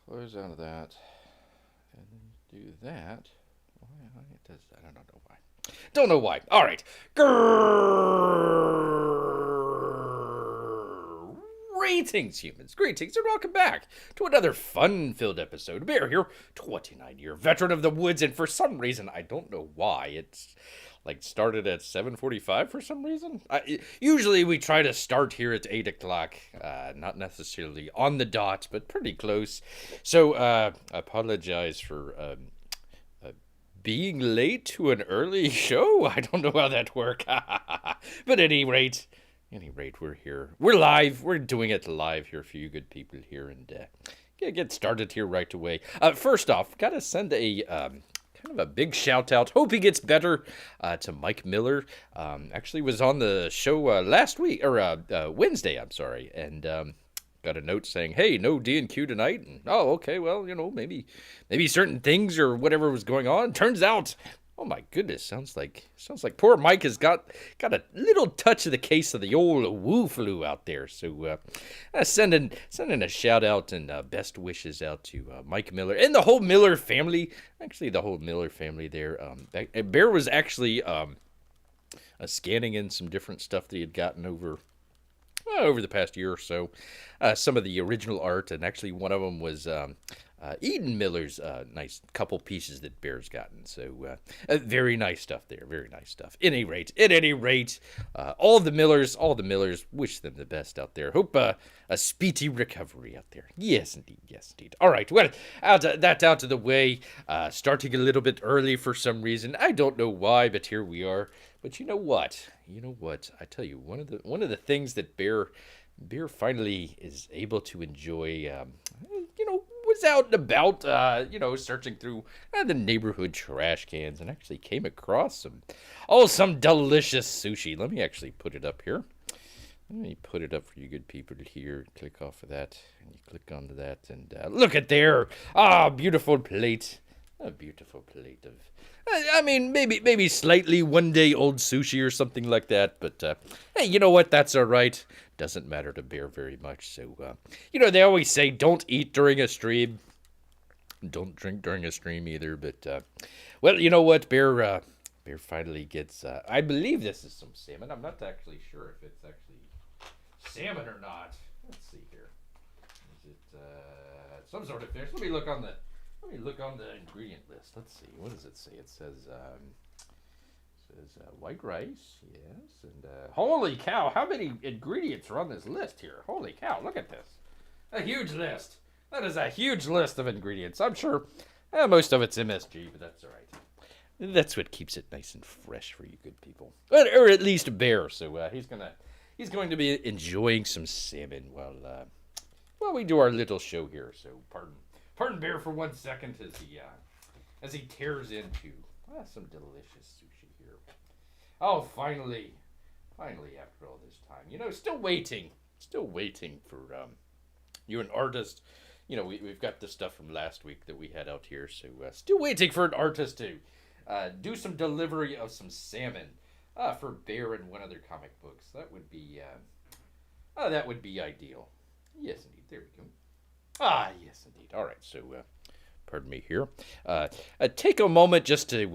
close out of that, and then do that. Why it does that? I don't know why. Don't know why. All right. Grrrrr. Greetings, humans. Greetings, and welcome back to another fun-filled episode. Bear here, 29-year veteran of the woods, and for some reason, I don't know why, it's like started at 7:45 for some reason. Usually we try to start here at 8 o'clock, not necessarily on the dot, but pretty close. So I apologize for being late to an early show. I don't know how that worked. But any rate, we're here. We're live. We're doing it live here for you good people here, and get started here right away. First off, gotta send a kind of a big shout out. Hope he gets better to Mike Miller. Actually was on the show last week or Wednesday. I'm sorry, and got a note saying, "Hey, no D&Q tonight." And, oh, okay. Well, maybe certain things or whatever was going on. Turns out, oh my goodness, sounds like poor Mike has got a little touch of the case of the old woo flu out there. So sending a shout out and best wishes out to Mike Miller and the whole Miller family. Actually, the whole Miller family there. Bear was actually scanning in some different stuff that he had gotten over the past year or so, some of the original art, and actually one of them was Eden Miller's nice couple pieces that Bear's gotten. So very nice stuff there, very nice stuff. At any rate, all the Millers, wish them the best out there. Hope a speedy recovery out there. Yes, indeed. All right, well, out of the way. Starting a little bit early for some reason. I don't know why, but here we are. But you know what? I tell you, one of the things that Bear finally is able to enjoy, was out and about, searching through the neighborhood trash cans and actually came across some delicious sushi. Let me actually put it up here. Let me put it up for you good people here. Click off of that, and you click onto that, and look at there. Beautiful plate. A beautiful plate of, maybe slightly one day old sushi or something like that. But hey, you know what? That's all right. Doesn't matter to Bear very much. So they always say don't eat during a stream, don't drink during a stream either. But well, you know what? Bear finally gets. I believe this is some salmon. I'm not actually sure if it's actually salmon or not. Let's see here. Is it some sort of fish? Let me look on the ingredient list. Let's see. What does it say? It says white rice, yes, and holy cow! How many ingredients are on this list here? Holy cow! Look at this. A huge list. That is a huge list of ingredients. I'm sure most of it's MSG, but that's all right. That's what keeps it nice and fresh for you good people, or at least Bear. So he's going to be enjoying some salmon while we do our little show here. So Pardon Bear for 1 second as he tears into some delicious sushi here. Oh, finally after all this time, still waiting for you're an artist. We've got the stuff from last week that we had out here, so still waiting for an artist to do some delivery of some salmon for Bear and one other comic books. That would be ideal. Yes, indeed. There we go. Yes, indeed. All right, so pardon me here. Take a moment just to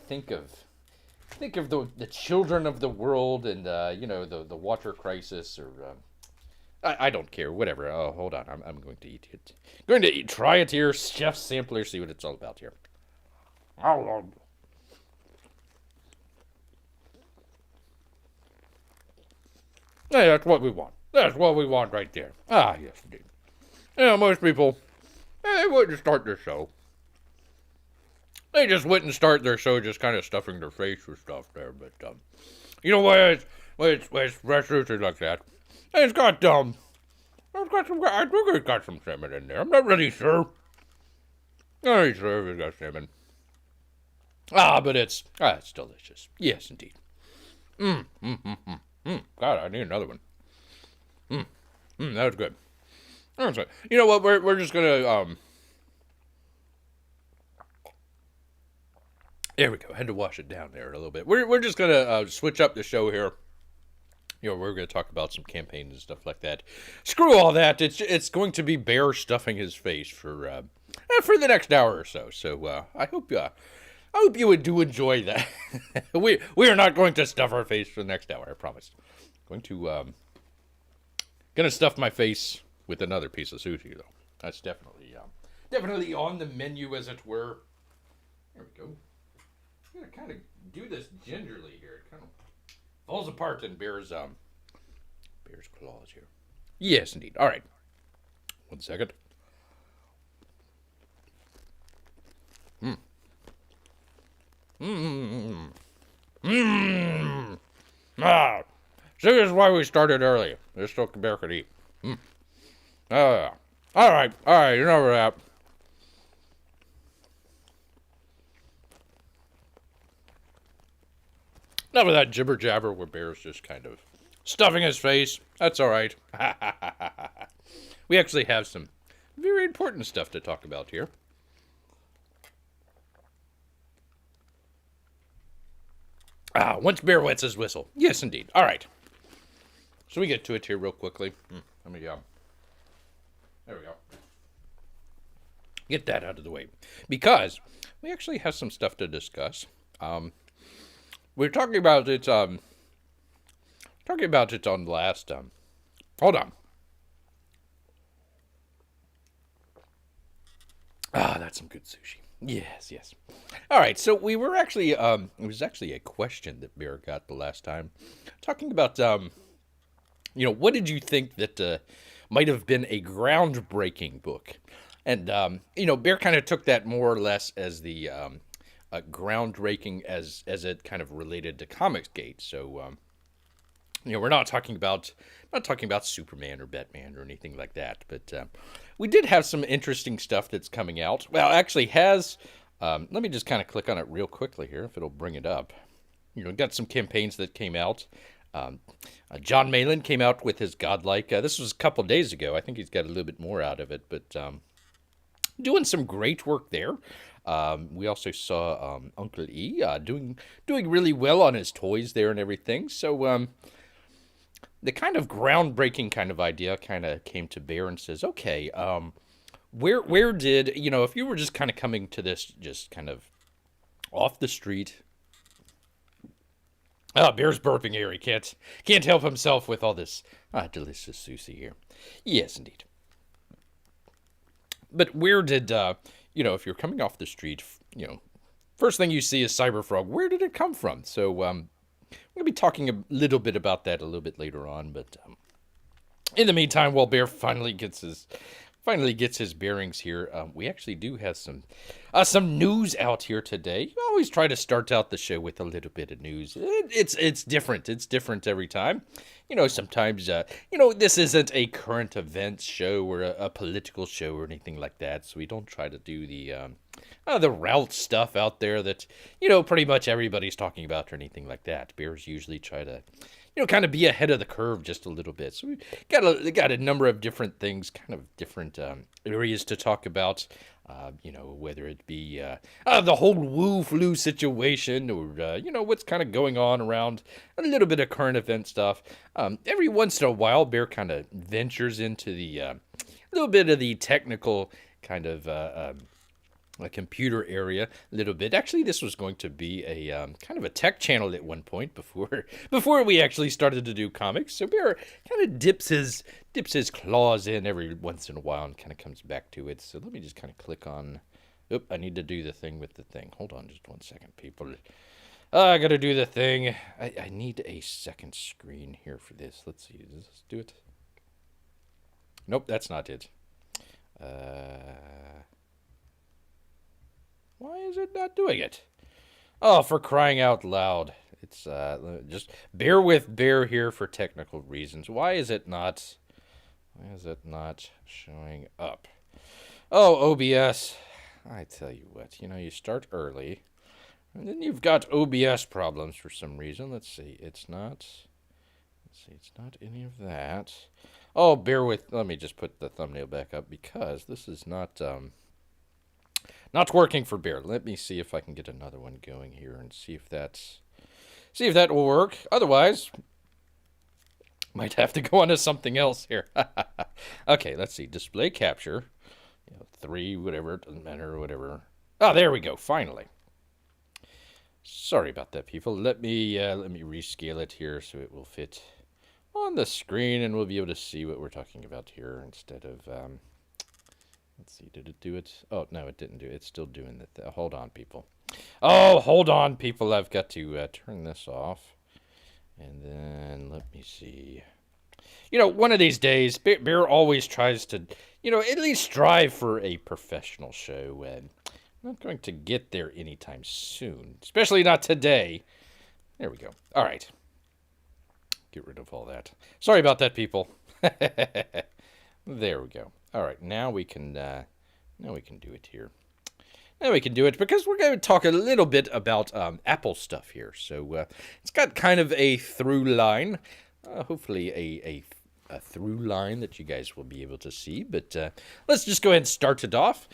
think of the children of the world and the water crisis, or I don't care, whatever. Oh, hold on, I'm going to eat it. Try it here, chef sampler. See what it's all about here. Hey, that's what we want. That's what we want right there. Yes, indeed. Most people, they wouldn't start their show. They just wouldn't start their show just kind of stuffing their face with stuff there. But, why it's fresh sushi like that. And it's got, I think it's got some salmon in there. I'm not really sure. Not really sure if it's got salmon. But it's delicious. Yes, indeed. God, I need another one. That was good. You know what? We're just gonna there we go. I had to wash it down there a little bit. We're just gonna switch up the show here. we're going to talk about some campaigns and stuff like that. Screw all that. It's going to be Bear stuffing his face for the next hour or so. So I hope you would do enjoy that. we are not going to stuff our face for the next hour. I promise. Gonna stuff my face with another piece of sushi though. That's definitely on the menu, as it were. There we go. I'm gonna kind of do this gingerly here. It kind of falls apart in Bear's claws here. Yes, indeed. All right. 1 second. Ah, so this is why we started early. This so Bear could eat. All right, you know that. Enough of that jibber jabber where Bear's just kind of stuffing his face. That's all right. We actually have some very important stuff to talk about here. Once Bear wets his whistle. Yes, indeed. All right. So we get to it here real quickly. Let me go. There we go. Get that out of the way. Because we actually have some stuff to discuss. We were talking about it, on the last, hold on. That's some good sushi. Yes. All right, so we were actually, it was actually a question that Bear got the last time. Talking about, what did you think that might have been a groundbreaking book? And, Bear kind of took that more or less as the groundbreaking as it kind of related to Comicsgate. So, we're not talking about Superman or Batman or anything like that. But we did have some interesting stuff that's coming out. Well, actually has. Let me just kind of click on it real quickly here, if it'll bring it up. Got some campaigns that came out. John Malin came out with his Godlike. This was a couple days ago. I think he's got a little bit more out of it, but doing some great work there. We also saw Uncle E doing really well on his toys there and everything. So the kind of groundbreaking kind of idea kind of came to Bear and says, okay, where did, if you were just kind of coming to this just kind of off the street. Bear's burping here. He can't help himself with all this delicious sushi here. Yes, indeed. But where did, if you're coming off the street, first thing you see is Cyberfrog. Where did it come from? So I'm going to be talking a little bit about that a little bit later on. But in the meantime, while Bear finally gets his bearings here, we actually do have some news out here today. We always try to start out the show with a little bit of news. It's different. It's different every time. Sometimes, this isn't a current events show or a political show or anything like that. So we don't try to do the route stuff out there that, pretty much everybody's talking about or anything like that. Bears usually try to, kind of be ahead of the curve just a little bit. So we got a number of different things, kind of different areas to talk about. Whether it be the whole Wu flu situation or, what's kind of going on around a little bit of current event stuff. Every once in a while, Bear kind of ventures into the little bit of the technical kind of a computer area a little bit. Actually, this was going to be a kind of a tech channel at one point before we actually started to do comics. So Bear kind of dips his claws in every once in a while and kind of comes back to it. So let me just kind of click on. Oop, I need to do the thing with the thing. Hold on just 1 second, people. I gotta do the thing. I need a second screen here for this. Let's see. Does this do it? Nope, that's not it. Why is it not doing it? Oh, for crying out loud. It's just bear with Bear here for technical reasons. Why is it not showing up? Oh, OBS. I tell you what, you start early, and then you've got OBS problems for some reason. Let's see, it's not any of that. Oh, bear with, let me just put the thumbnail back up because this is not working for Bear. Let me see if I can get another one going here and see if that will work. Otherwise, Might have to go on to something else here. Okay, let's see. Display capture. 3, whatever. Doesn't matter, whatever. Ah, there we go. Finally. Sorry about that, people. Let me rescale it here so it will fit on the screen, and we'll be able to see what we're talking about here instead of. Let's see. Did it do it? Oh no, it didn't do it. It's still doing it. Hold on, people. Oh, hold on, people. I've got to turn this off, and then let me see. One of these days, Bear always tries to, at least strive for a professional show, and I'm not going to get there anytime soon, especially not today. There we go. All right. Get rid of all that. Sorry about that, people. There we go. All right, now we can do it here. Now we can do it because we're going to talk a little bit about Apple stuff here. So it's got kind of a through line, hopefully a through line that you guys will be able to see. But let's just go ahead and start it off.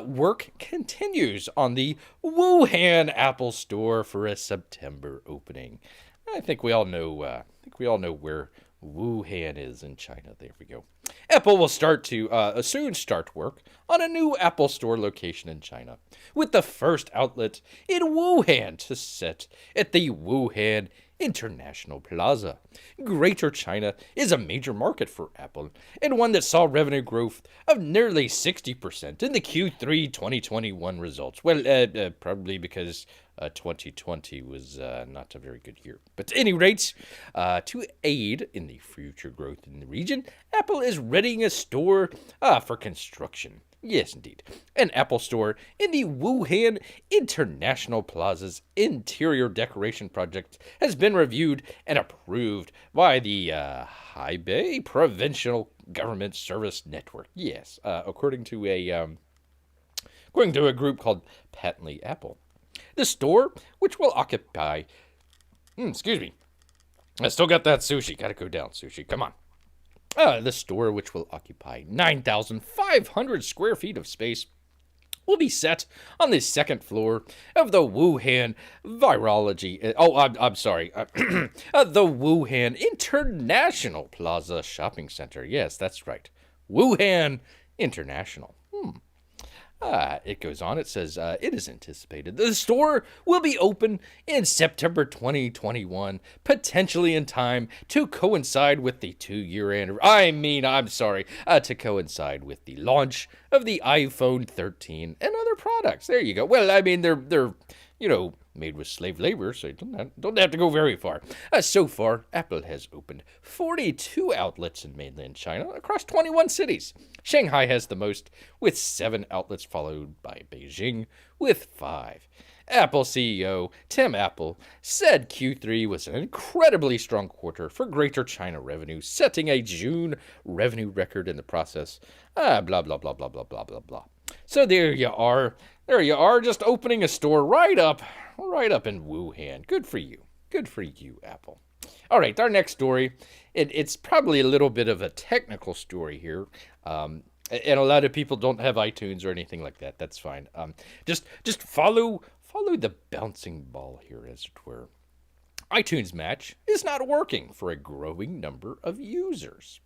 Work continues on the Wuhan Apple Store for a September opening. I think we all know. Where Wuhan is in China. There we go. Apple will soon start work on a new Apple Store location in China, with the first outlet in Wuhan to set at the Wuhan International Plaza. Greater China is a major market for Apple, and one that saw revenue growth of nearly 60% in the Q3 2021 results. Well, probably because 2020 was not a very good year. But at any rate, to aid in the future growth in the region, Apple is readying a store for construction. Yes, indeed. An Apple Store in the Wuhan International Plaza's interior decoration project has been reviewed and approved by the Hebei Provincial Government Service Network. Yes, according to a group called Patently Apple. The store, which will occupy... excuse me. I still got that sushi. Gotta go down, sushi. Come on. The store, which will occupy 9,500 square feet of space, will be set on the second floor of the Wuhan Virology... I'm sorry. The Wuhan International Plaza Shopping Center. Yes, that's right. Wuhan International. It goes on. It says, it is anticipated the store will be open in September 2021, potentially in time to coincide with the 2-year anniversary. To coincide with the launch of the iPhone 13 and other products. There you go. Well, they're made with slave labor, so you don't have to go very far. So far, Apple has opened 42 outlets in mainland China across 21 cities. Shanghai has the most, with 7 outlets, followed by Beijing with 5. Apple CEO Tim Apple said Q3 was an incredibly strong quarter for Greater China revenue, setting a June revenue record in the process. Blah, blah, blah, blah, blah, blah, blah, blah. So there you are. There you are, just opening a store right up in Wuhan. Good for you. Good for you, Apple. All right, our next story, it's probably a little bit of a technical story here. And a lot of people don't have iTunes or anything like that. That's fine. Just follow the bouncing ball here, as it were. iTunes Match is not working for a growing number of users.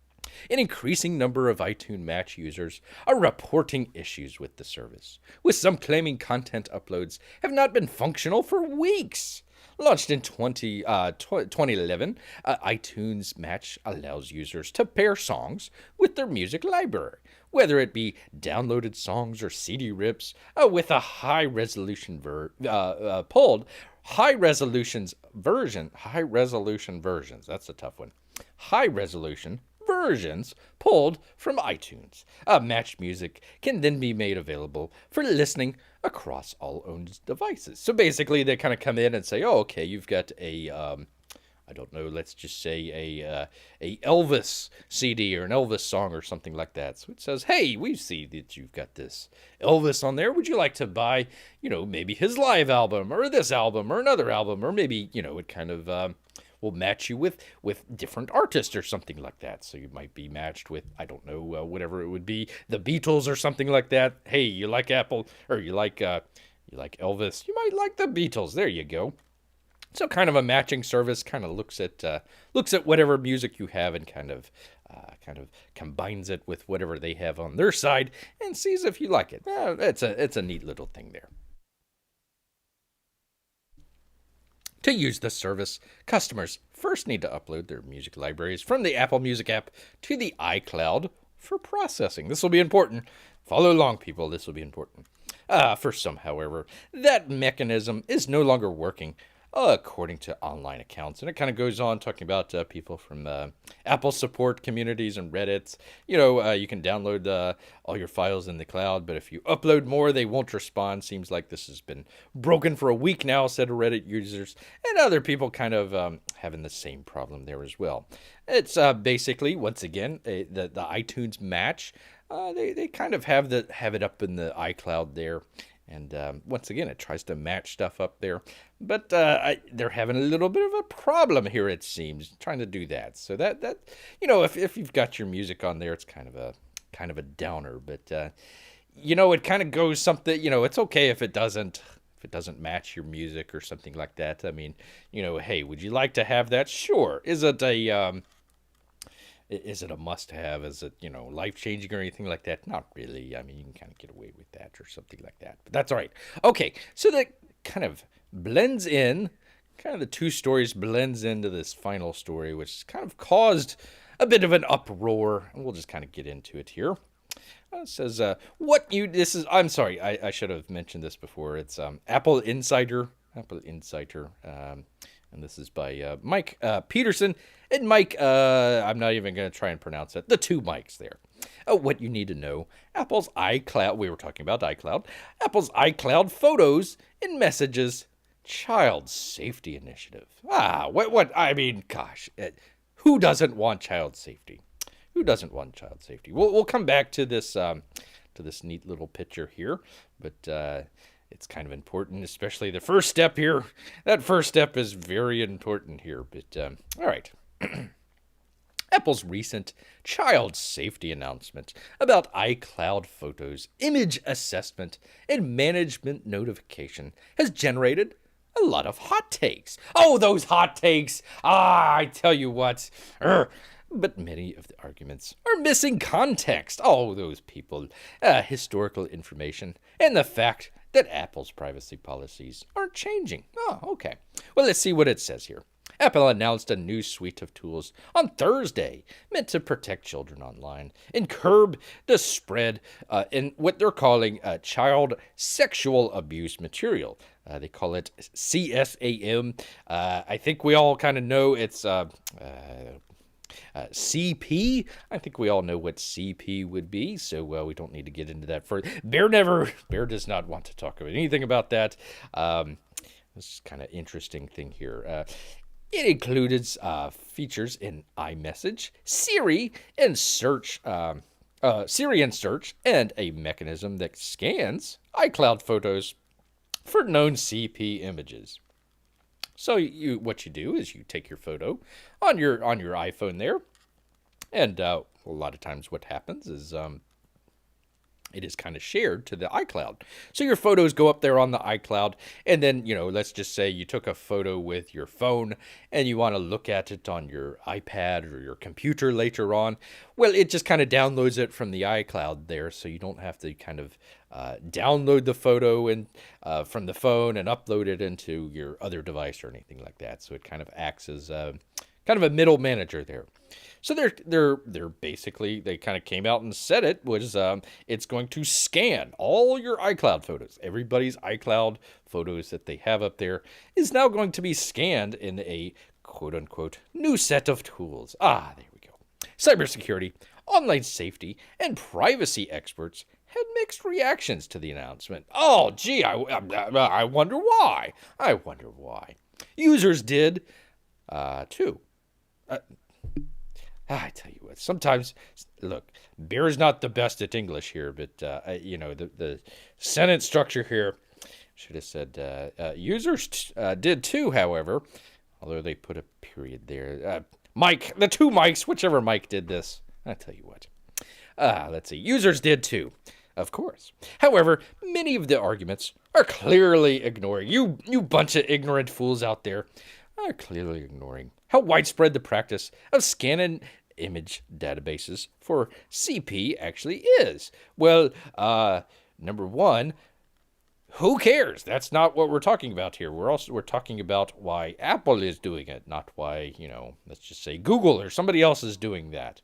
An increasing number of iTunes Match users are reporting issues with the service, with some claiming content uploads have not been functional for weeks. Launched in 2011, iTunes Match allows users to pair songs with their music library, whether it be downloaded songs or CD rips, with a high-resolution high-resolution versions. That's a tough one. High-resolution versions pulled from iTunes. Matched music can then be made available for listening across all owned devices. So basically, they kind of come in and say, "Oh, okay, you've got a, I don't know, let's just say a Elvis CD or an Elvis song or something like that." So it says, "Hey, we see that you've got this Elvis on there. Would you like to buy, maybe his live album or this album or another album, or maybe, it kind of will match you with different artists or something like that." So you might be matched with, I don't know, whatever it would be, the Beatles or something like that. Hey, you like Apple, or you like Elvis, you might like the Beatles. There you go. So kind of a matching service kind of looks at whatever music you have and kind of combines it with whatever they have on their side and sees if you like it. It's a neat little thing there. To use this service, customers first need to upload their music libraries from the Apple Music app to the iCloud for processing. This will be important. Follow along, people. This will be important. For some, however, that mechanism is no longer working according to online accounts. And it kind of goes on talking about people from Apple support communities and Reddits. You can download all your files in the cloud, but if you upload more, they won't respond. Seems like this has been broken for a week now, said Reddit users, and other people kind of having the same problem there as well. It's basically, once again, the iTunes match. They kind of have it up in the iCloud there. And once again, it tries to match stuff up there. But they're having a little bit of a problem here, it seems, trying to do that. So that if you've got your music on there, it's kind of a downer. But it kind of goes something. It's okay if it doesn't match your music or something like that. I mean, hey, would you like to have that? Sure. Is it a must-have? Is it, life-changing or anything like that? Not really. I mean, you can kind of get away with that or something like that. But that's all right. Okay, so that kind of blends in, kind of the two stories blends into this final story, which kind of caused a bit of an uproar. And we'll just kind of get into it here. It says, I'm sorry, I should have mentioned this before. It's Apple Insider. And this is by Mike Peterson. And Mike, I'm not even going to try and pronounce it. The two Mikes there. What you need to know, Apple's iCloud, we were talking about iCloud, Apple's iCloud Photos and Messages Child Safety Initiative. I mean, gosh, who doesn't want child safety? Who doesn't want child safety? We'll come back to this neat little picture here, but it's kind of important, especially the first step here. That first step is very important here. But all right. Apple's recent child safety announcement about iCloud Photos image assessment and management notification has generated a lot of hot takes. Oh, those hot takes. I tell you what. But many of the arguments are missing context. Oh, those people, historical information, and the fact that Apple's privacy policies aren't changing. Oh, okay. Well, let's see what it says here. Apple announced a new suite of tools on Thursday meant to protect children online and curb the spread in what they're calling child sexual abuse material. They call it CSAM. I think we all kind of know it's CP. I think we all know what CP would be, so we don't need to get into that further. Bear does not want to talk about anything about that. This is kind of interesting thing here. It included features in iMessage, Siri, and search, and a mechanism that scans iCloud photos for known CP images. So what you do is you take your photo on your iPhone there, and a lot of times what happens is it is kind of shared to the iCloud. So your photos go up there on the iCloud, and then, let's just say you took a photo with your phone and you want to look at it on your iPad or your computer later on. Well, it just kind of downloads it from the iCloud there, so you don't have to kind of download the photo and from the phone and upload it into your other device or anything like that. So it kind of acts as kind of a middle manager there. So they're basically, they kind of came out and said it's going to scan all your iCloud photos. Everybody's iCloud photos that they have up there is now going to be scanned in a quote unquote new set of tools. There we go. Cybersecurity, online safety, and privacy experts had mixed reactions to the announcement. Oh, gee, I wonder why. Users did too. I tell you what, sometimes, look, Bear's not the best at English here, but, the sentence structure here should have said users did too, however, although they put a period there. The two Mikes, whichever Mike did this, I tell you what. Let's see, users did too, of course. However, many of the arguments are clearly ignoring, you bunch of ignorant fools out there are clearly ignoring how widespread the practice of scanning image databases for CP actually is. Well, number one, who cares? That's not what we're talking about here. We're talking about why Apple is doing it, not why, let's just say Google or somebody else is doing that.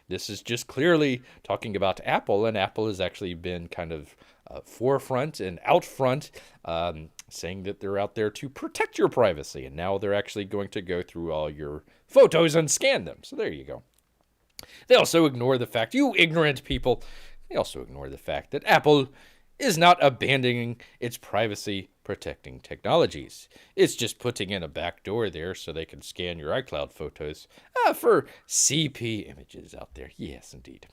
This is just clearly talking about Apple, and Apple has actually been kind of forefront and out front, saying that they're out there to protect your privacy, and now they're actually going to go through all your photos and scan them. So there you go. They also ignore the fact, you ignorant people, they also ignore the fact that Apple is not abandoning its privacy protecting technologies. It's just putting in a back door there so they can scan your iCloud photos for CP images out there. Yes, indeed.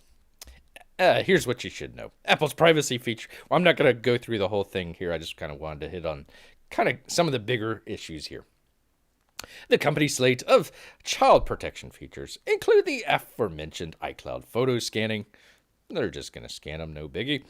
Here's what you should know. Apple's privacy feature. Well, I'm not going to go through the whole thing here. I just kind of wanted to hit on kind of some of the bigger issues here. The company's slate of child protection features include the aforementioned iCloud photo scanning. They're just going to scan them, no biggie.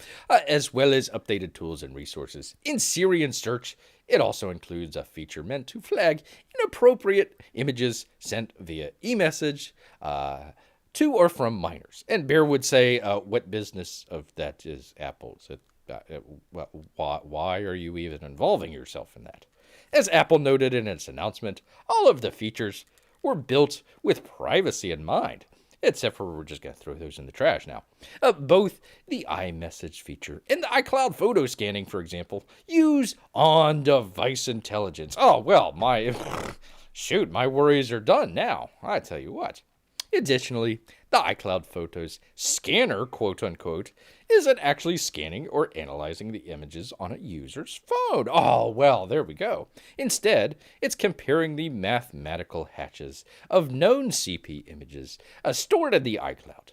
As well as updated tools and resources. In Syrian search, it also includes a feature meant to flag inappropriate images sent via e-message to or from minors. And Bear would say, what business of that is Apple's? Why are you even involving yourself in that? As Apple noted in its announcement, all of the features were built with privacy in mind. Except for we're just going to throw those in the trash now. Both the iMessage feature and the iCloud photo scanning, for example, use on-device intelligence. Oh, well, my worries are done now. I tell you what. Additionally, the iCloud Photos scanner, quote unquote, isn't actually scanning or analyzing the images on a user's phone. Oh, well, there we go. Instead, it's comparing the mathematical hashes of known CP images stored in the iCloud.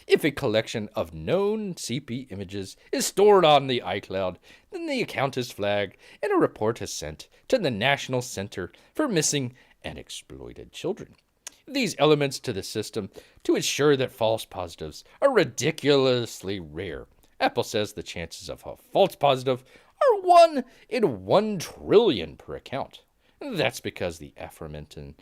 If a collection of known CP images is stored on the iCloud, then the account is flagged and a report is sent to the National Center for Missing and Exploited Children. These elements to the system to ensure that false positives are ridiculously rare. Apple says the chances of a false positive are 1 in 1 trillion per account. That's because the aforementioned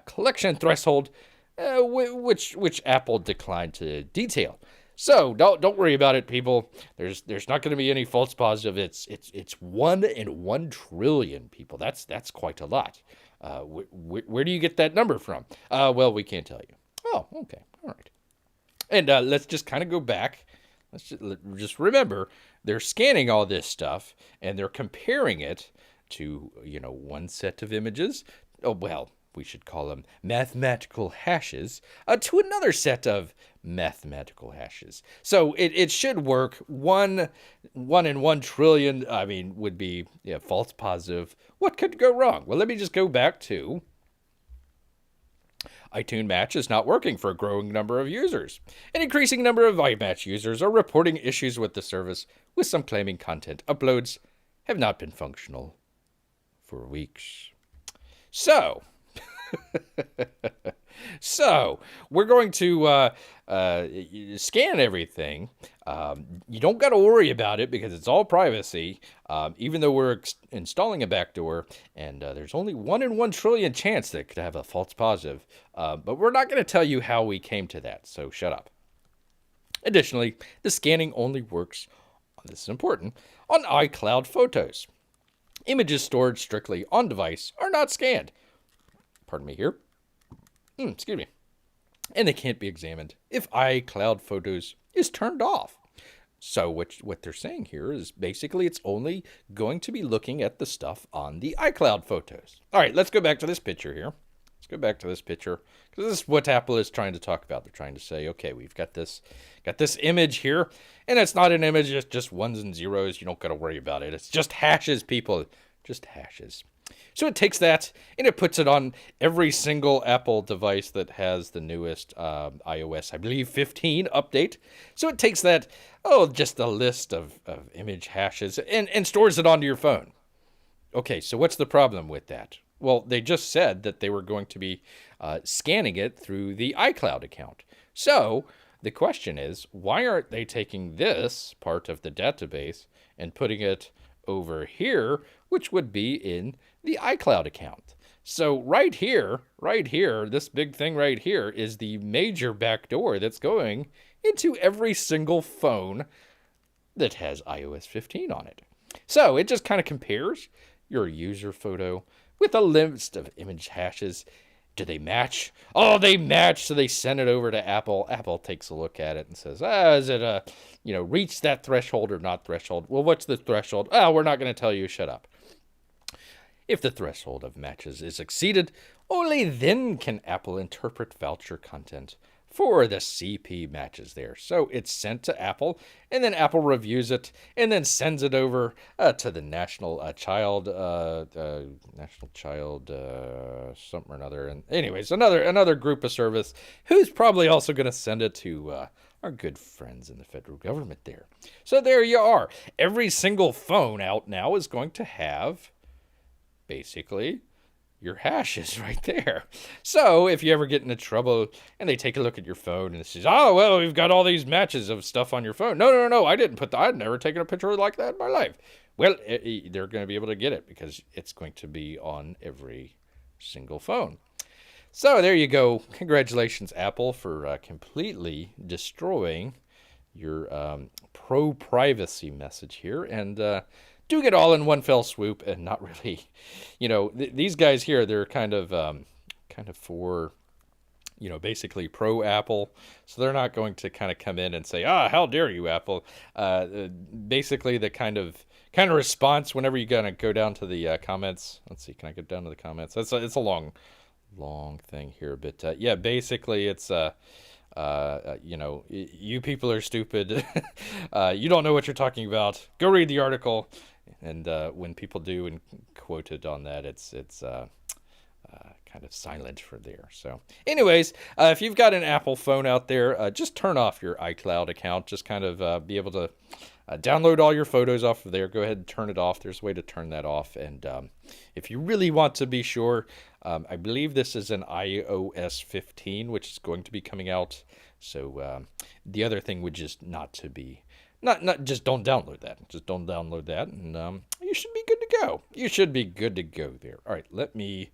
collection threshold, which Apple declined to detail. So don't worry about it, people. There's not going to be any false positive. It's 1 in 1 trillion, people. That's quite a lot. Where do you get that number from? Well, we can't tell you. Oh, okay, all right. And let's just kind of go back. Let's just remember they're scanning all this stuff and they're comparing it to one set of images. Oh well, we should call them mathematical hashes, to another set of mathematical hashes. So it should work. 1 in 1 trillion, would be false positive. What could go wrong? Well, let me just go back to iTunes Match is not working for a growing number of users. An increasing number of iMatch users are reporting issues with the service, with some claiming content uploads have not been functional for weeks. So we're going to scan everything. You don't got to worry about it because it's all privacy, even though we're installing a backdoor, and there's only 1 in 1 trillion chance that it could have a false positive. But we're not going to tell you how we came to that, so shut up. Additionally, the scanning only works, this is important, on iCloud photos. Images stored strictly on device are not scanned. Pardon me here. Excuse me. And they can't be examined if iCloud Photos is turned off. So what they're saying here is basically it's only going to be looking at the stuff on the iCloud Photos. All right, let's go back to this picture here. Let's go back to this picture because this is what Apple is trying to talk about. They're trying to say, okay, we've got this image here, and it's not an image, it's just ones and zeros. You don't got to worry about it. It's just hashes, people, just hashes. So it takes that and it puts it on every single Apple device that has the newest iOS, I believe, 15 update. So it takes that, just a list of image hashes and stores it onto your phone. Okay, so what's the problem with that? Well, they just said that they were going to be scanning it through the iCloud account. So the question is, why aren't they taking this part of the database and putting it over here, which would be in the iCloud account. So right here, this big thing right here is the major backdoor that's going into every single phone that has iOS 15 on it. So it just kind of compares your user photo with a list of image hashes. Do they match? Oh, they match. So they send it over to Apple. Apple takes a look at it and says, is it reach that threshold or not threshold? Well, what's the threshold? Oh, we're not going to tell you. Shut up. If the threshold of matches is exceeded, only then can Apple interpret voucher content for the CP matches there. So it's sent to Apple, and then Apple reviews it, and then sends it over to the National Child something or another. And anyways, another group of service who's probably also going to send it to our good friends in the federal government there. So there you are. Every single phone out now is going to have basically your hashes right there. So if you ever get into trouble and they take a look at your phone and it says, oh, well, we've got all these matches of stuff on your phone. No, I'd never taken a picture like that in my life. Well, they're going to be able to get it because it's going to be on every single phone. So there you go. Congratulations, Apple, for completely destroying your pro-privacy message here. And doing it all in one fell swoop and not really, these guys here, they're kind of for, basically pro Apple. So they're not going to kind of come in and say, how dare you, Apple? Basically the kind of response whenever you gonna go down to the comments. Let's see, can I get down to the comments? It's a long thing here, but basically it's you people are stupid. You don't know what you're talking about. Go read the article. And when people do and quoted on that, it's kind of silent for there. So anyways, if you've got an Apple phone out there, just turn off your iCloud account. Just kind of be able to download all your photos off of there. Go ahead and turn it off. There's a way to turn that off. And if you really want to be sure, I believe this is an iOS 15, which is going to be coming out. So the other thing would just not just don't download that. Just don't download that, and you should be good to go. You should be good to go there. All right, let me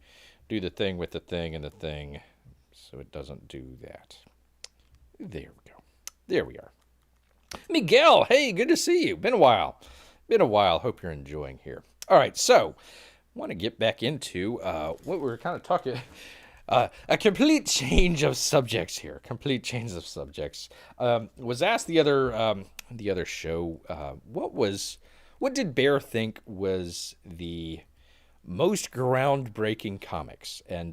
do the thing with the thing and the thing so it doesn't do that. There we go. There we are. Miguel, hey, good to see you. Been a while. Hope you're enjoying here. All right, so I want to get back into what we were kind of talking. A complete change of subjects here. Was asked the other show, what did Bear think was the most groundbreaking comics? And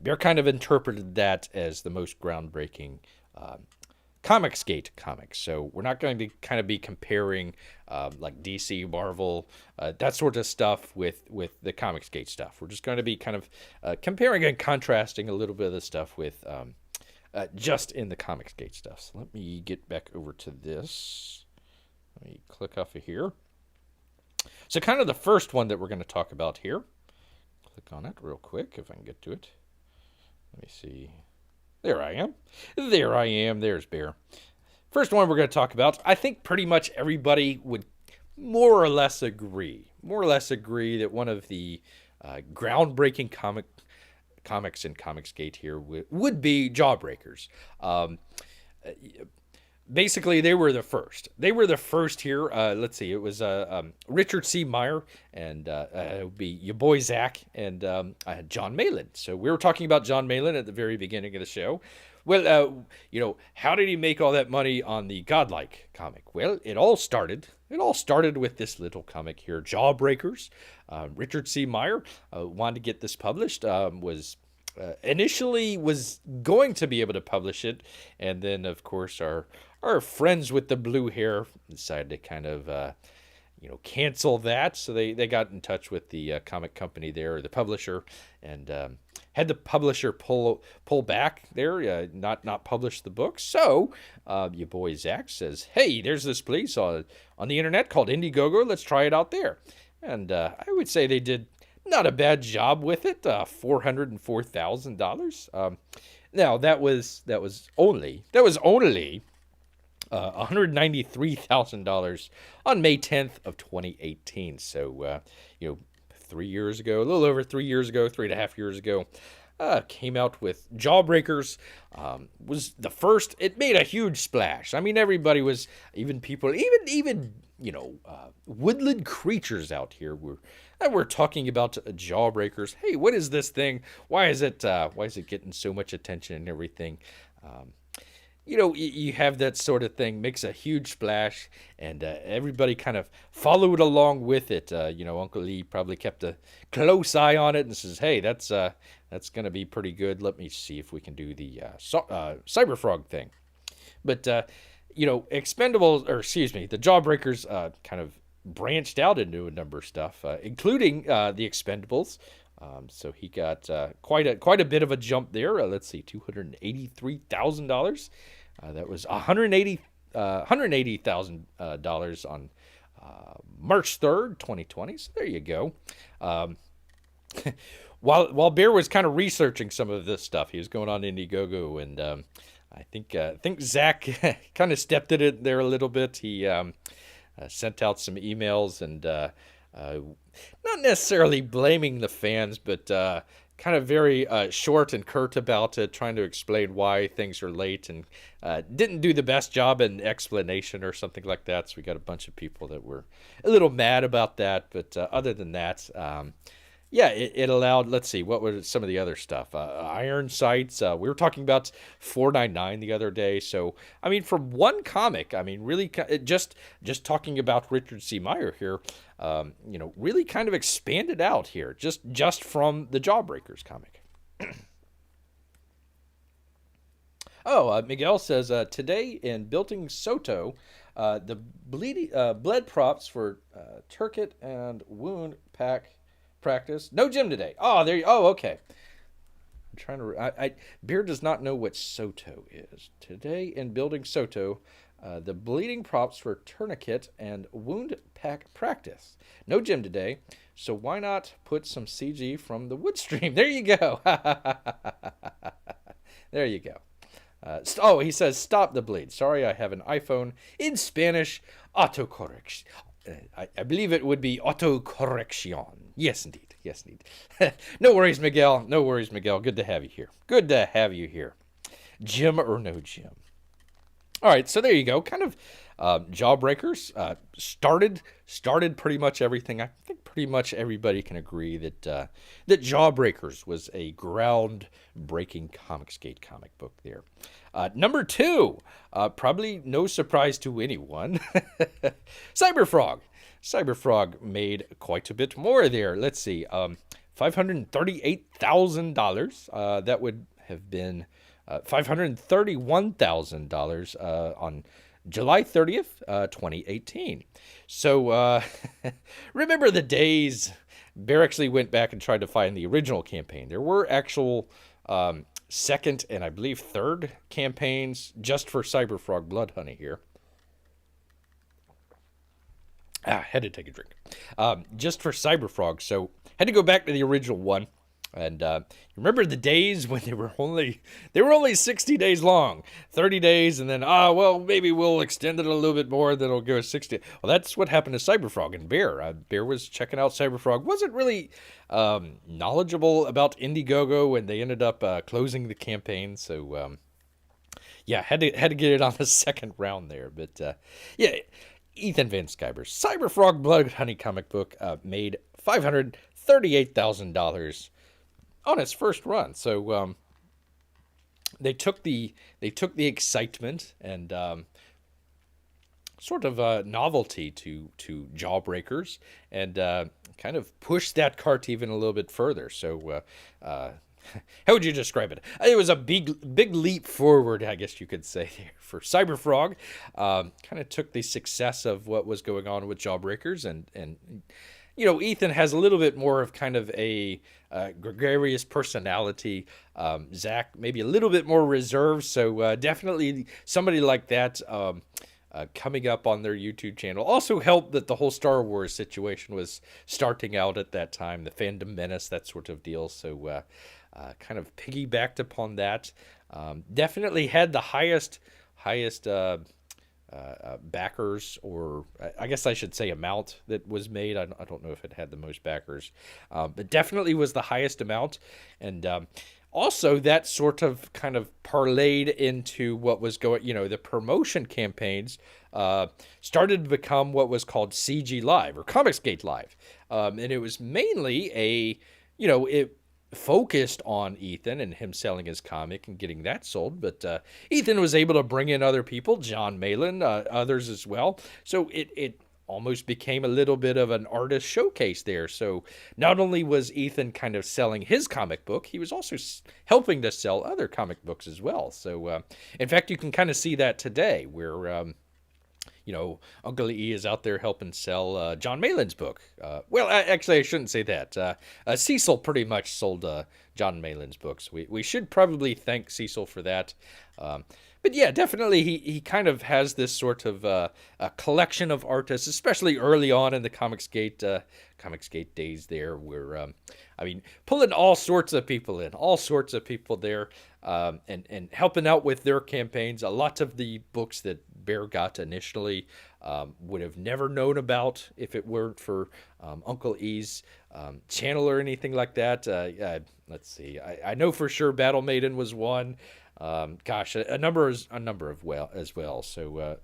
Bear kind of interpreted that as the most groundbreaking Comicsgate comics. So we're not going to kind of be comparing like DC, Marvel, that sort of stuff with the Comicsgate stuff. We're just going to be kind of comparing and contrasting a little bit of the stuff with just in the Comicsgate stuff. So let me get back over to this. Let me click off of here. So kind of the first one that we're going to talk about here. Click on it real quick if I can get to it. Let me see. There I am. There's Bear. First one we're going to talk about. I think pretty much everybody would more or less agree that one of the groundbreaking comics in Comicsgate here would be Jawbreakers. Basically, they were the first. Here. Let's see. It was Richard C. Meyer, and it would be your boy Zach, and John Malin. So we were talking about John Malin at the very beginning of the show. Well, how did he make all that money on the Godlike comic? Well, it all started with this little comic here, Jawbreakers. Richard C. Meyer wanted to get this published. Initially was going to be able to publish it, and then of course our friends with the blue hair decided to kind of cancel that. So they got in touch with the comic company there, or the publisher, and had the publisher pull back there, not publish the book. So your boy Zach says, hey, there's this place on the internet called Indiegogo. Let's try it out there. And I would say they did not a bad job with it. $404,000. Now that was only $193,000 on May 10th of 2018. So, 3 years ago, a little over 3 years ago, 3.5 years ago, came out with Jawbreakers. Was the first. It made a huge splash. I mean, everybody was, even people, even woodland creatures out here were talking about Jawbreakers. Hey, what is this thing? Why is it getting so much attention and everything? You have that sort of thing, makes a huge splash, and everybody kind of followed along with it. Uncle Lee probably kept a close eye on it and says, "Hey, that's going to be pretty good. Let me see if we can do the Cyberfrog thing." But Expendables, or excuse me, the Jawbreakers kind of branched out into a number of stuff, including the Expendables. So he got quite a bit of a jump there. Let's see, $283,000. That was $180,000 on March 3rd, 2020. So there you go. While Bear was kind of researching some of this stuff, he was going on Indiegogo, and I think Zach kind of stepped in it there a little bit. He sent out some emails and. Not necessarily blaming the fans, but kind of very short and curt about it, trying to explain why things are late, and didn't do the best job in explanation or something like that. So we got a bunch of people that were a little mad about that. But other than that, it allowed, let's see, what was some of the other stuff? Iron Sights. We were talking about 499 the other day. So, I mean, from one comic, I mean, really just talking about Richard C. Meyer here, really kind of expanded out here, just from the Jawbreakers comic. Miguel says, today in Building Soto, the bled props for Turkit and Wound Pack practice. No gym today. Oh, there you. Oh, okay. I'm trying to. Beard does not know what Soto is. Today in Building Soto, the bleeding props for tourniquet and wound pack practice. No gym today, so why not put some CG from the wood stream? There you go. There you go. He says, stop the bleed. Sorry, I have an iPhone in Spanish. Autocorrection. I believe it would be autocorrection. Yes, indeed. Yes, indeed. No worries, Miguel. No worries, Miguel. Good to have you here. Good to have you here. Gym or no gym. All right, so there you go. Kind of Jawbreakers started pretty much everything. I think pretty much everybody can agree that Jawbreakers was a groundbreaking Comicsgate comic book there. Number 2, probably no surprise to anyone, Cyberfrog. Cyberfrog made quite a bit more there. Let's see, $538,000. That would have been $531,000 on July 30th, 2018. So remember the days. Bear actually went back and tried to find the original campaign. There were actual second and I believe third campaigns just for Cyberfrog Blood Honey here. Had to take a drink. Just for Cyberfrog, so had to go back to the original one. And remember the days when they were only 60 days long, 30 days, and then maybe we'll extend it a little bit more, then it'll go 60. Well, that's what happened to Cyberfrog and Bear. Bear was checking out Cyberfrog, wasn't really knowledgeable about Indiegogo, and they ended up closing the campaign. So had to get it on the second round there. But Ethan Van Sciver's Cyberfrog Blood Honey comic book made $538,000 on its first run. So they took the excitement and sort of novelty to Jawbreakers and kind of pushed that cart even a little bit further. So how would you describe it? It was a big leap forward, I guess you could say, for Cyberfrog. Kind of took the success of what was going on with Jawbreakers and Ethan has a little bit more of kind of a gregarious personality. Zach maybe a little bit more reserved. So definitely somebody like that coming up on their YouTube channel also helped that the whole Star Wars situation was starting out at that time, the fandom menace, that sort of deal. So kind of piggybacked upon that. Definitely had the highest backers, or I guess I should say amount that was made. I don't know if it had the most backers, but definitely was the highest amount. And also that sort of kind of parlayed into what was going, the promotion campaigns started to become what was called CG Live or Comicsgate Live. And it was mainly it focused on Ethan and him selling his comic and getting that sold. But Ethan was able to bring in other people, John Malin, others as well. So it almost became a little bit of an artist showcase there. So not only was Ethan kind of selling his comic book, he was also helping to sell other comic books as well. So in fact, you can kind of see that today where Uncle E is out there helping sell John Malin's book. Well, actually, I shouldn't say that. Cecil pretty much sold John Malin's books. We should probably thank Cecil for that. But yeah, definitely he kind of has this sort of a collection of artists, especially early on in the Comicsgate days there, where, pulling all sorts of people in, all sorts of people there, and helping out with their campaigns. A lot of the books that Bear got initially would have never known about if it weren't for Uncle E's channel or anything like that. Let's see. I know for sure Battle Maiden was one. A number as well. So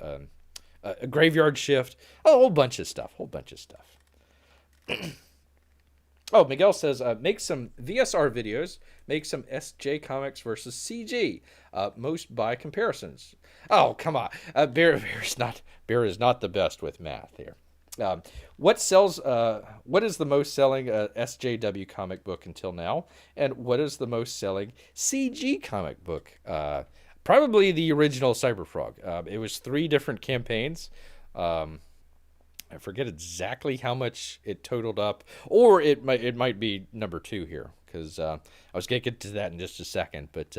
a Graveyard Shift, a whole bunch of stuff. Oh, Miguel says, make some VSR videos, make some SJ Comics versus CG, most by comparisons. Oh, come on. Bear is not the best with math here. What is the most selling SJW comic book until now? And what is the most selling CG comic book? Probably the original Cyberfrog. It was 3 different campaigns. I forget exactly how much it totaled up, or it might be number 2 here, because I was going to get to that in just a second. But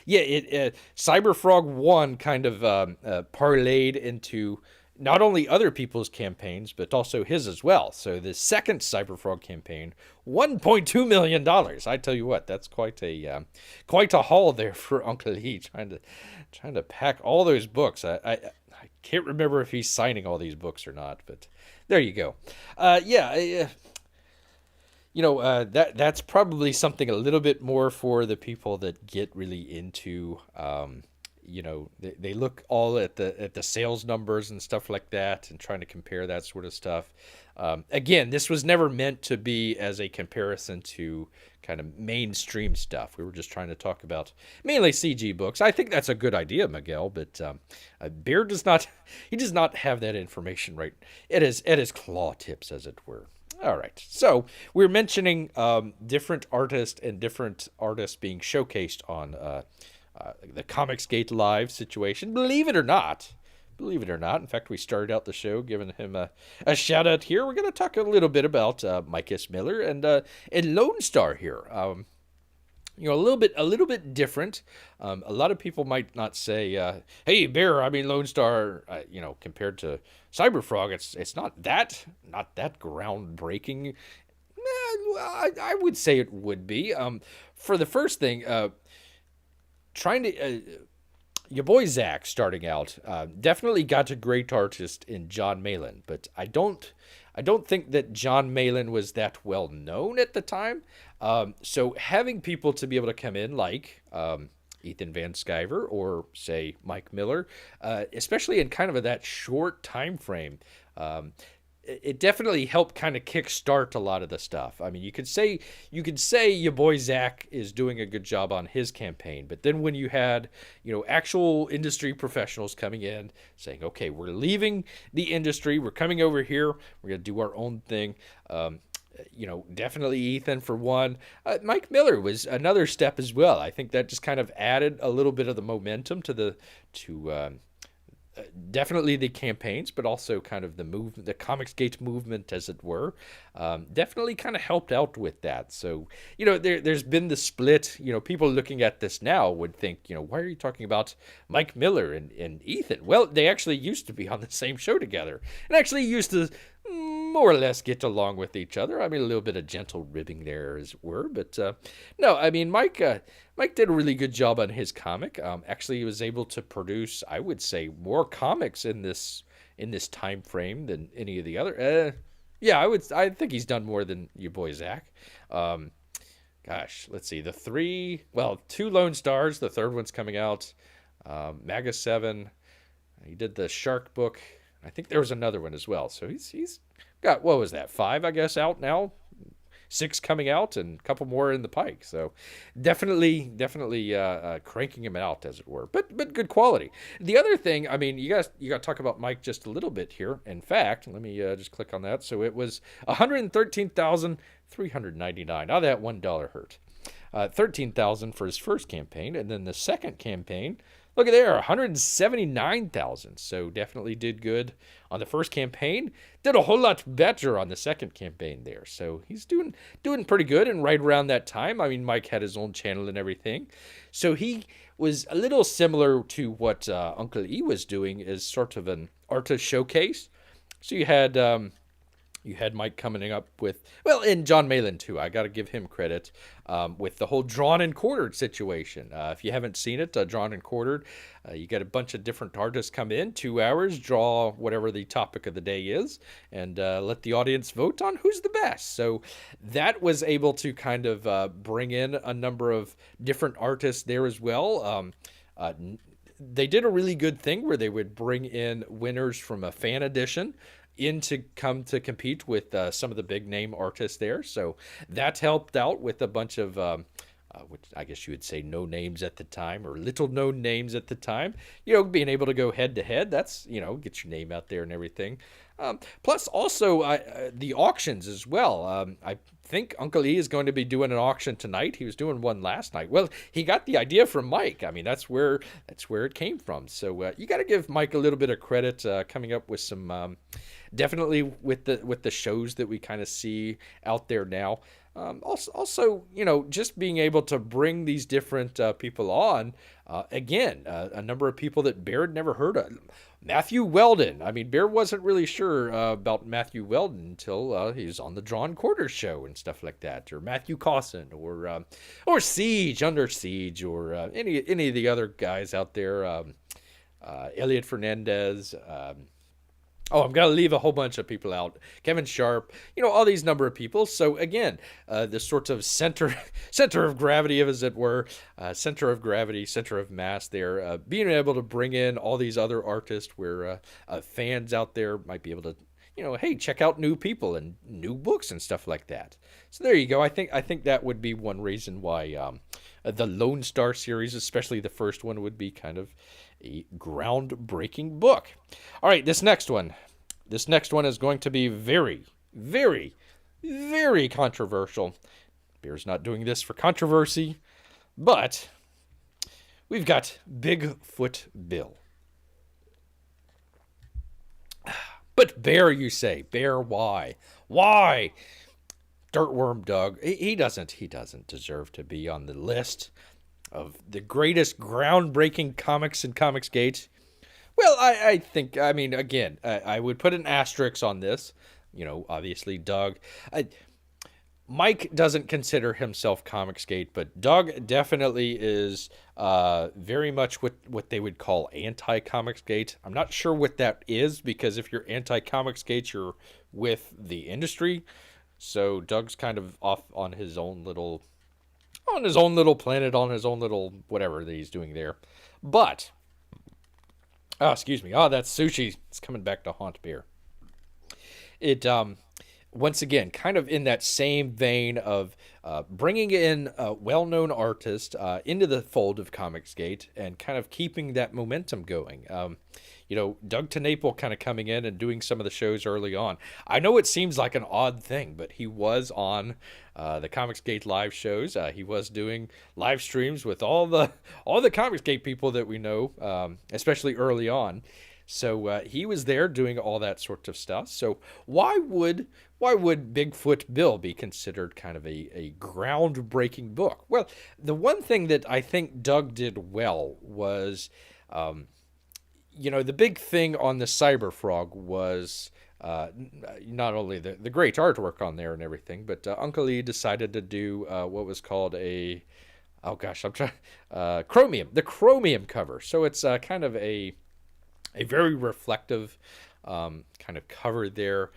Cyberfrog 1 kind of parlayed into not only other people's campaigns, but also his as well. So the second Cyberfrog campaign, $1.2 million. I tell you what, that's quite a haul there for Uncle E, trying to pack all those books. I can't remember if he's signing all these books or not, but there you go. That's probably something a little bit more for the people that get really into, they look all at the sales numbers and stuff like that and trying to compare that sort of stuff. Again, this was never meant to be as a comparison to kind of mainstream stuff. We were just trying to talk about mainly CG books. I think that's a good idea, Miguel, but Bear does not have that information right at his claw tips, as it were. All right, so we're mentioning different artists and different artists being showcased on the Comicsgate Live situation. Believe it or not. In fact, we started out the show giving him a shout out here. We're going to talk a little bit about Mike S. Miller and Lone Star here. A little bit different. A lot of people might not say, "Hey, Bear, Lone Star." Compared to Cyberfrog, it's not that groundbreaking. I would say it would be. For the first thing, trying to. Your boy Zach, starting out, definitely got a great artist in John Malin, but I don't think that John Malin was that well known at the time. So having people to be able to come in like Ethan Van Sciver or say Mike Miller, especially in kind of that short time frame, it definitely helped kind of kickstart a lot of the stuff. You could say your boy Zach is doing a good job on his campaign, but then when you had, actual industry professionals coming in saying, okay, we're leaving the industry, we're coming over here, we're going to do our own thing. Definitely Ethan for one. Mike Miller was another step as well. I think that just kind of added a little bit of the momentum to definitely the campaigns, but also kind of the Comicsgate movement, as it were, definitely kind of helped out with that. So, there's been the split. People looking at this now would think, why are you talking about Mike Miller and Ethan? Well, they actually used to be on the same show together and actually used to more or less get along with each other. I mean, a little bit of gentle ribbing there, as it were. But no, I mean, Mike did a really good job on his comic. Actually, he was able to produce, I would say, more comics in this time frame than any of the other. Yeah, I think he's done more than your boy Zach. Um, Gosh, let's see. Two Lone Stars. The third one's coming out. Maga 7. He did the Shark book. I think there was another one as well. So he's got, what was that, 5, I guess, out now? 6 coming out and a couple more in the pike. So definitely cranking him out, as it were. But good quality. The other thing, I mean, you got to talk about Mike just a little bit here. In fact, let me just click on that. So it was 113,399. Now that $1 hurt. 13,000 for his first campaign, and then the second campaign, look at there, 179,000. So definitely did good on the first campaign. Did a whole lot better on the second campaign there. So he's doing pretty good. And right around that time, I mean, Mike had his own channel and everything, so he was a little similar to what Uncle E was doing, as sort of an artist showcase. So you had Mike coming up with, well, and John Malin too. I got to give him credit with the whole drawn and quartered situation. If you haven't seen it, drawn and quartered, you get a bunch of different artists come in, 2 hours, draw whatever the topic of the day is, and let the audience vote on who's the best. So that was able to kind of bring in a number of different artists there as well. They did a really good thing where they would bring in winners from a fan edition in to come to compete with some of the big name artists there. So that helped out with a bunch of, which I guess you would say no names at the time, or little known names at the time, being able to go head to head. That's, get your name out there and everything. Plus also the auctions as well. I think Uncle E is going to be doing an auction tonight. He was doing one last night. Well, he got the idea from Mike. I mean, that's where it came from. So you got to give Mike a little bit of credit, coming up with some, definitely with the shows that we kind of see out there now. Also, just being able to bring these different people on. Again, a number of people that Bear had never heard of. Matthew Weldon. I mean, Bear wasn't really sure about Matthew Weldon until he was on the Drawn Quarters show and stuff like that. Or Matthew Cawson, or Siege, Under Siege, or any of the other guys out there. Elliot Fernandez. I'm going to leave a whole bunch of people out. Kevin Sharp, all these number of people. So again, the sort of center of gravity, as it were, center of mass there, being able to bring in all these other artists where fans out there might be able to, hey, check out new people and new books and stuff like that. So there you go. I think that would be one reason why the Lone Star series, especially the first one, would be kind of a groundbreaking book. All right, this next one is going to be very, very, very controversial. Bear's not doing this for controversy, but we've got Bigfoot Bill. But Bear, you say, Bear, why? Why? Dirtworm Doug, he doesn't deserve to be on the list of the greatest groundbreaking comics in Comicsgate. Well, I think, I mean, again, I would put an asterisk on this. Obviously, Doug. Mike doesn't consider himself Comicsgate, but Doug definitely is very much what they would call anti-Comicsgate. I'm not sure what that is, because if you're anti-Comicsgate, you're with the industry. So Doug's kind of off on his own little planet, on his own little whatever that he's doing there. But, excuse me. That's sushi. It's coming back to haunt Bear. It, once again, kind of in that same vein of bringing in a well-known artist into the fold of Comicsgate and kind of keeping that momentum going. Doug TenNapel kind of coming in and doing some of the shows early on. I know it seems like an odd thing, but he was on the Comicsgate live shows. He was doing live streams with all the Comicsgate people that we know, especially early on. So he was there doing all that sort of stuff. So why would Bigfoot Bill be considered kind of a groundbreaking book? Well, the one thing that I think Doug did well was, the big thing on the Cyber Frog was not only the great artwork on there and everything, but Uncle E decided to do what was called a, oh gosh, I'm trying, chromium, the chromium cover. So it's kind of a very reflective kind of cover there.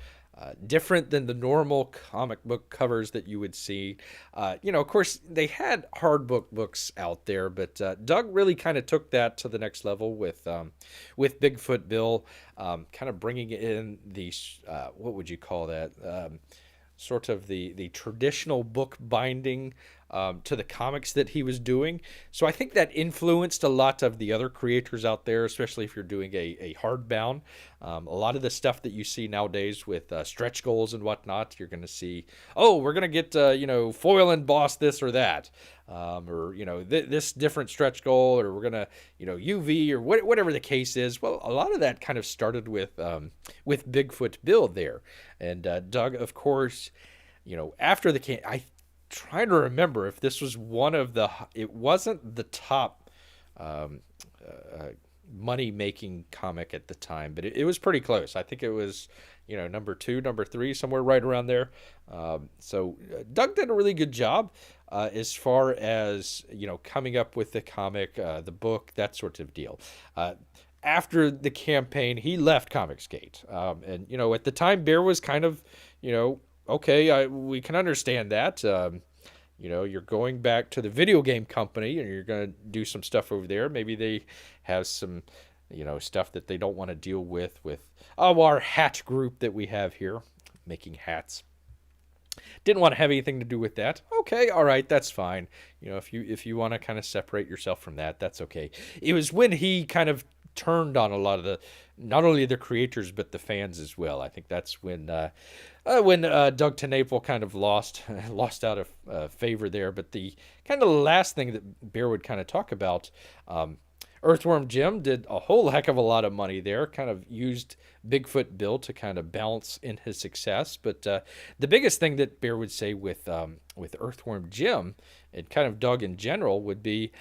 Different than the normal comic book covers that you would see. Of course, they had hard books out there, but Doug really kind of took that to the next level with Bigfoot Bill, kind of bringing in the what would you call that? Sort of the traditional book binding to the comics that he was doing. So I think that influenced a lot of the other creators out there, especially if you're doing a hardbound. A lot of the stuff that you see nowadays with stretch goals and whatnot, you're going to see, oh, we're going to get, foil emboss this or that. Or, this different stretch goal, or we're going to, UV or whatever the case is. Well, a lot of that kind of started with Bigfoot Bill there. And Doug, of course, after I trying to remember if this was it wasn't the top um, money making comic at the time, but it was pretty close. I think it was, number two, number three, somewhere right around there. So Doug did a really good job as far as, coming up with the comic, the book, that sort of deal. After the campaign, he left Comicsgate. And, at the time, Bear was kind of, okay, we can understand that. You're going back to the video game company and you're going to do some stuff over there. Maybe they have some, stuff that they don't want to deal with our hat group that we have here, making hats. Didn't want to have anything to do with that. Okay, all right, that's fine. If you want to kind of separate yourself from that, that's okay. It was when he kind of turned on a lot of not only the creators but the fans as well. I think that's when Doug TenNapel kind of lost out of favor there. But the kind of last thing that Bear would kind of talk about, Earthworm Jim did a whole heck of a lot of money there, kind of used Bigfoot Bill to kind of balance in his success. But the biggest thing that Bear would say with Earthworm Jim and kind of Doug in general would be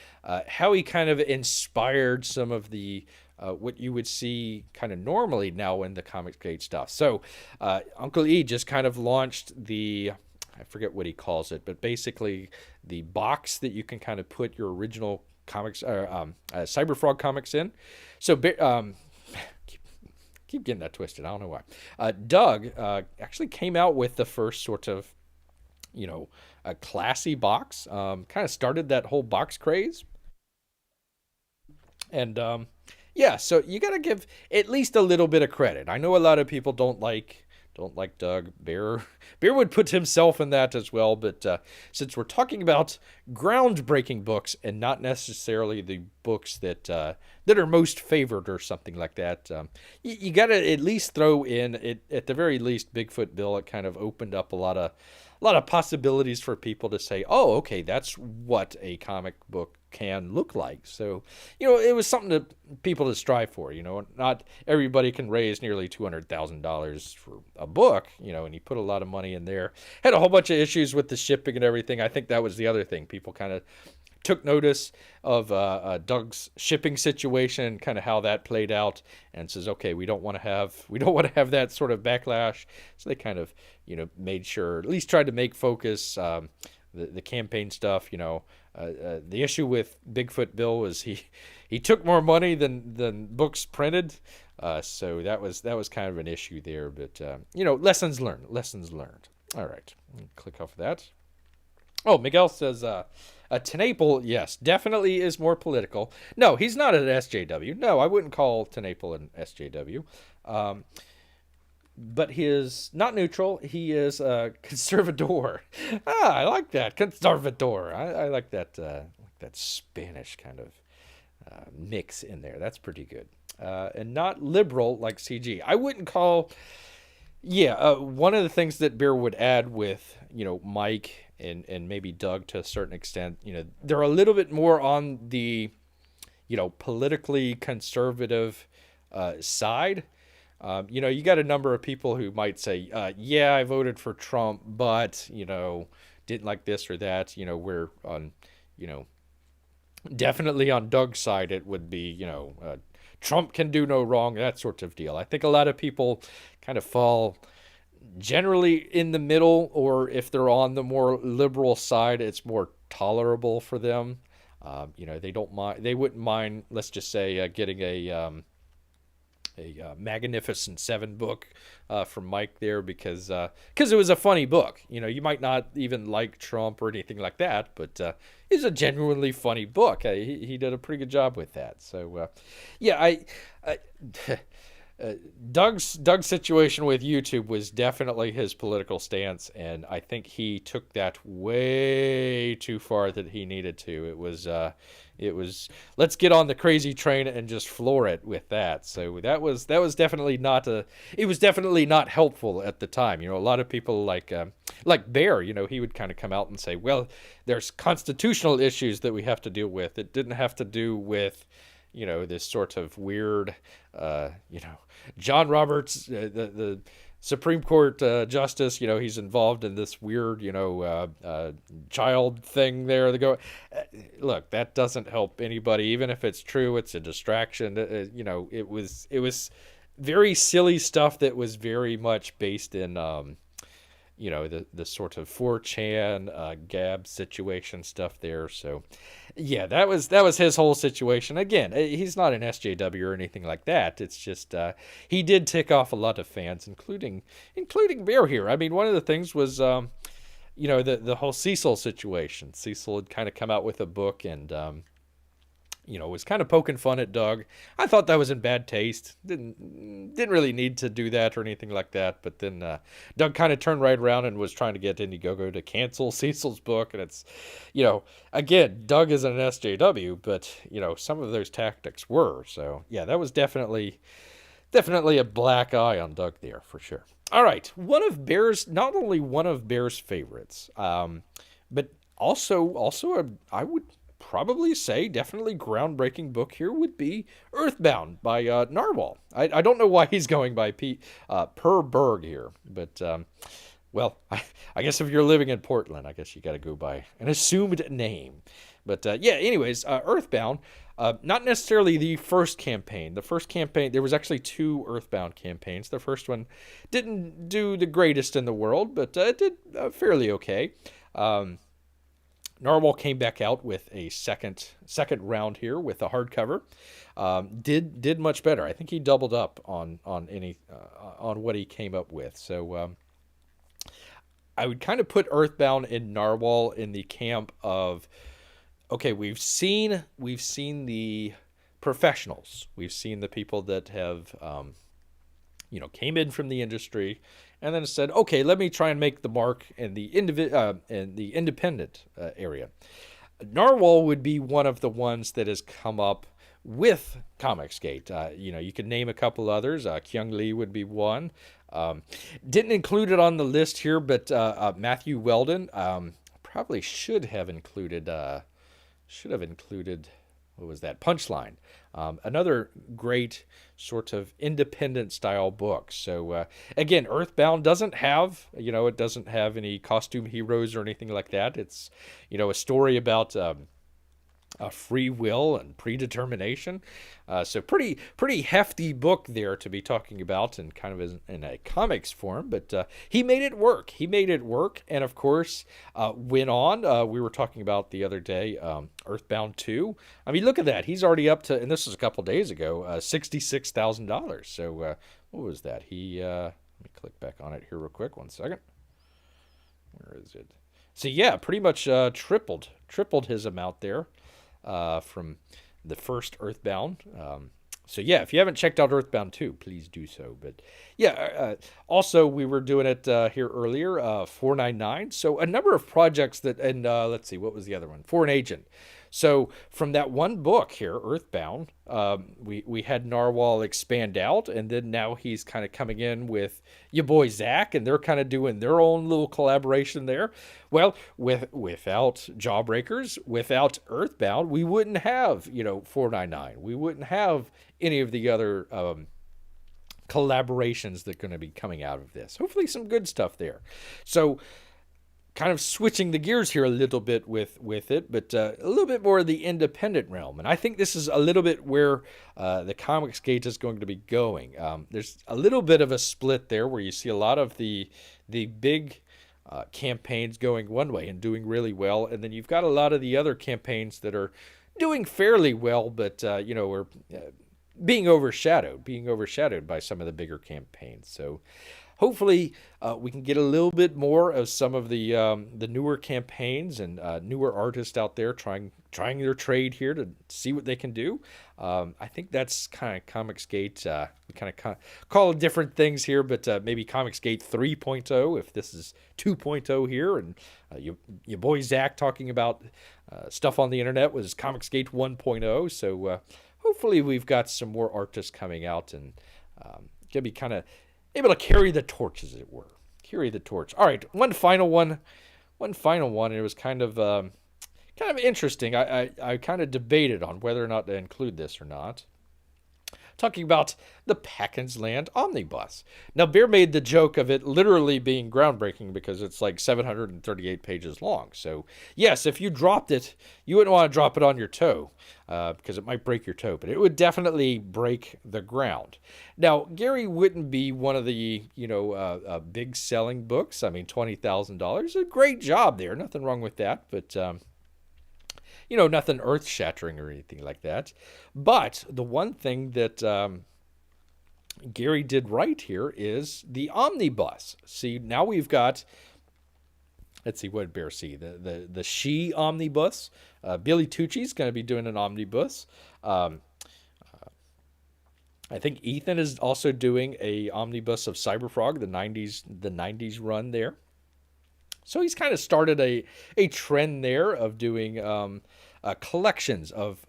how he kind of inspired some of the what you would see kind of normally now in the Comicsgate stuff. So Uncle E just kind of launched I forget what he calls it, but basically the box that you can kind of put your original comics or Cyberfrog comics in. So keep getting that twisted. I don't know why. Doug actually came out with the first sort of, a classy box. Kind of started that whole box craze. And yeah, so you got to give at least a little bit of credit. I know a lot of people don't like Doug. Bear would put himself in that as well. But since we're talking about groundbreaking books and not necessarily the books that are most favored or something like that, you got to at least throw in it at the very least. Bigfoot Bill, it kind of opened up a lot of possibilities for people to say, oh, okay, that's what a comic book can look like. So, it was something to people to strive for. Not everybody can raise nearly $200,000 for a book, and he put a lot of money in there. Had a whole bunch of issues with the shipping and everything. I think that was the other thing. People kind of took notice of Doug's shipping situation, kind of how that played out, and says, okay, we don't want to have that sort of backlash. So they kind of, made sure, at least tried to make focus the campaign stuff. The issue with Bigfoot Bill was he took more money than books printed, so that was kind of an issue there. But lessons learned. All right, click off of that. Oh, Miguel says TenNapel, yes, definitely is more political. No, he's not an SJW. No, I wouldn't call TenNapel an SJW. But he is not neutral. He is a conservador. I like that, conservador. I like that Spanish kind of mix in there. That's pretty good. And not liberal like CG. I wouldn't call. Yeah, one of the things that Bear would add with Mike and maybe Doug to a certain extent, they're a little bit more on the politically conservative side. You got a number of people who might say, yeah, I voted for Trump, but, didn't like this or that. We're on, definitely on Doug's side, it would be, Trump can do no wrong, that sort of deal. I think a lot of people kind of fall generally in the middle, or if they're on the more liberal side, it's more tolerable for them. They don't mind. They wouldn't mind. Let's just say getting a Magnificent Seven book from Mike there because it was a funny book. You might not even like Trump or anything like that, but it's a genuinely funny book. He did a pretty good job with that. So yeah, I Doug's situation with YouTube was definitely his political stance, and I think he took that way too far that he needed to. It was let's get on the crazy train and just floor it with that. So that was definitely not it was definitely not helpful at the time. A lot of people like Bear, he would kind of come out and say, well, there's constitutional issues that we have to deal with. It didn't have to do with this sort of weird, John Roberts, the Supreme Court justice, he's involved in this weird, child thing there. They go, look, that doesn't help anybody. Even if it's true, it's a distraction. It was very silly stuff that was very much based in, the sort of 4chan Gab situation stuff there. So yeah, that was his whole situation. Again, he's not an SJW or anything like that. It's just he did tick off a lot of fans, including Bear here. I mean, one of the things was the whole Cecil situation. Cecil had kind of come out with a book and was kind of poking fun at Doug. I thought that was in bad taste. Didn't really need to do that or anything like that. But then Doug kind of turned right around and was trying to get Indiegogo to cancel Cecil's book. And it's, again, Doug isn't an SJW, but some of those tactics were. So yeah, that was definitely a black eye on Doug there for sure. All right, not only one of Bear's favorites, but also I would probably say definitely groundbreaking book here would be Earthbound by Narwhal. I don't know why he's going by Per Berg here, but well, I guess if you're living in Portland, I guess you got to go by an assumed name. But yeah, anyways, Earthbound, not necessarily the first campaign. The first campaign, there was actually 2 Earthbound campaigns. The first one didn't do the greatest in the world, but it did fairly okay. Narwhal came back out with a second round here with a hardcover. Did much better. I think he doubled up on what he came up with. So I would kind of put Earthbound and Narwhal in the camp of, okay, we've seen the professionals. We've seen the people that have came in from the industry and then said, okay, let me try and make the mark in the independent area. Narwhal would be one of the ones that has come up with Comicsgate. You can name a couple others. Kyung Lee would be one. Didn't include it on the list here, but Matthew Weldon probably should have included. What was that? Punchline. Another great sort of independent style book. So again, Earthbound doesn't have, it doesn't have any costume heroes or anything like that. It's, a story about free will and predetermination. So pretty hefty book there to be talking about and kind of in a comics form, but he made it work. And of course, went on. We were talking about the other day, Earthbound 2. I mean, look at that. He's already up to, and this was a couple days ago, $66,000. So what was that? Let me click back on it here real quick. 1 second. Where is it? So yeah, pretty much tripled his amount there. From the first Earthbound. So yeah, if you haven't checked out Earthbound 2, please do so. But yeah, also we were doing it here earlier, 499. So a number of projects that, and let's see, what was the other one? Foreign Agent. So from that one book here, Earthbound, we had Narwhal expand out, and then now he's kind of coming in with your boy Zach, and they're kind of doing their own little collaboration there. Well, without Jawbreakers, without Earthbound, we wouldn't have 499. We wouldn't have any of the other collaborations that are going to be coming out of this. Hopefully, some good stuff there. So kind of switching the gears here a little bit with it, but a little bit more of the independent realm. And I think this is a little bit where the Comics Gate is going to be going. There's a little bit of a split there where you see a lot of the big campaigns going one way and doing really well, and then you've got a lot of the other campaigns that are doing fairly well, but are being overshadowed by some of the bigger campaigns. So hopefully we can get a little bit more of some of the newer campaigns and newer artists out there trying their trade here to see what they can do. I think that's kind of Comicsgate. We kind of call it different things here, but maybe Comicsgate 3.0 if this is 2.0 here. And your boy Zach talking about stuff on the internet was Comicsgate 1.0. So hopefully we've got some more artists coming out and gonna be kind of able to carry the torch, as it were. Carry the torch. All right, one final one. And it was kind of interesting. I kind of debated on whether or not to include this or not. Talking about the Packens Land Omnibus. Now, Bear made the joke of it literally being groundbreaking because it's like 738 pages long. So, yes, if you dropped it, you wouldn't want to drop it on your toe because it might break your toe, but it would definitely break the ground. Now, Gary wouldn't be one of the, big selling books. I mean, $20,000. A great job there. Nothing wrong with that, but nothing earth-shattering or anything like that. But the one thing that Gary did right here is the omnibus. See, now we've got, let's see, what did Bear see? The She omnibus. Billy Tucci's going to be doing an omnibus. I think Ethan is also doing a omnibus of Cyberfrog, the 90s run there. So he's kind of started a trend there of doing collections of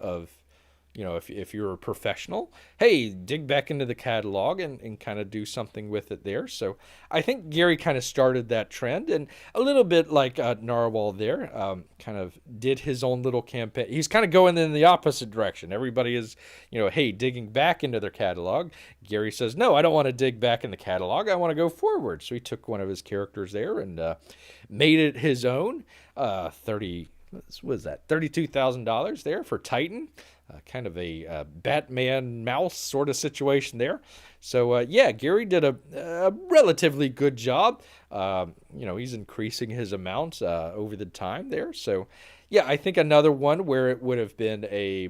if you're a professional, hey, dig back into the catalog and kind of do something with it there. So I think Gary kind of started that trend, and a little bit like Narwhal there, kind of did his own little campaign. He's kind of going in the opposite direction. Everybody is, hey, digging back into their catalog. Gary says, no, I don't want to dig back in the catalog. I want to go forward. So he took one of his characters there and made it his own. $32,000 there for Titan. Kind of a Batman mouse sort of situation there. So, Gary did a relatively good job. He's increasing his amount over the time there. So, I think another one where it would have been a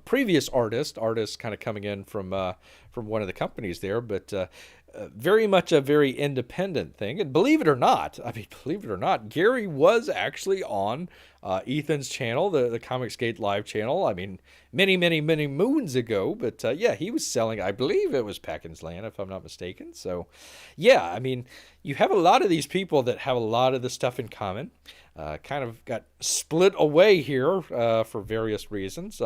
previous artist kind of coming in from one of the companies there, but very much a very independent thing. And believe it or not, Gary was actually on Ethan's channel, the Comicsgate Live channel. I mean, many, many, many moons ago. But he was selling, I believe it was Packens Land, if I'm not mistaken. So, I mean, you have a lot of these people that have a lot of the stuff in common. Kind of got split away here for various reasons.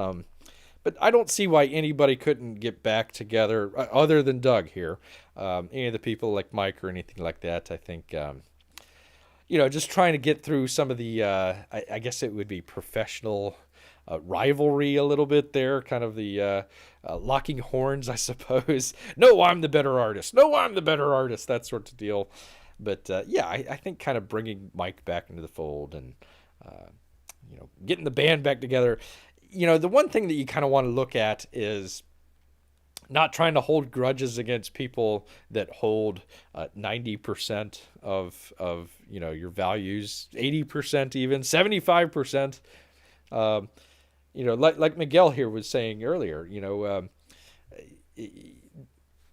But I don't see why anybody couldn't get back together other than Doug here. Any of the people like Mike or anything like that. I think, just trying to get through some of the, I guess it would be professional rivalry a little bit there. Kind of the locking horns, I suppose. No, I'm the better artist. No, I'm the better artist. That sort of deal. But, I think kind of bringing Mike back into the fold and, getting the band back together. The one thing that you kind of want to look at is not trying to hold grudges against people that hold 90% of your values, 80% even, 75%. Like Miguel here was saying earlier,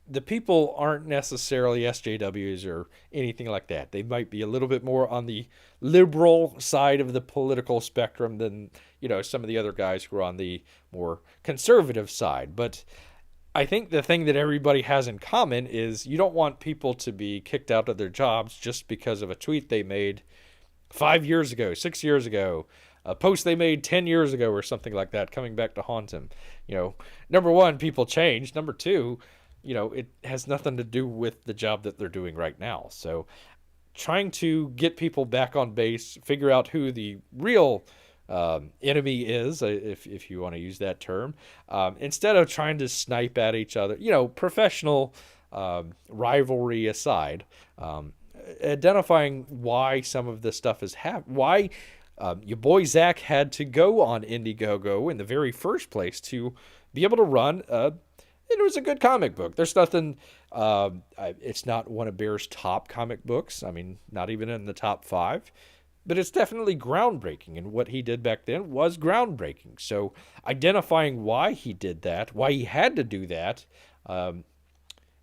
the people aren't necessarily SJWs or anything like that. They might be a little bit more on the liberal side of the political spectrum than, some of the other guys who are on the more conservative side. But I think the thing that everybody has in common is you don't want people to be kicked out of their jobs just because of a tweet they made 5 years ago, 6 years ago, a post they made 10 years ago or something like that coming back to haunt them. Number one, people change. Number two, it has nothing to do with the job that they're doing right now. So trying to get people back on base, figure out who the real enemy is, if you want to use that term, instead of trying to snipe at each other, professional rivalry aside, identifying why some of this stuff is why your boy Zach had to go on Indiegogo in the very first place to be able to run. It was a good comic book. There's nothing. It's not one of Bear's top comic books. I mean, not even in the top 5. But it's definitely groundbreaking, and what he did back then was groundbreaking. So identifying why he did that, why he had to do that,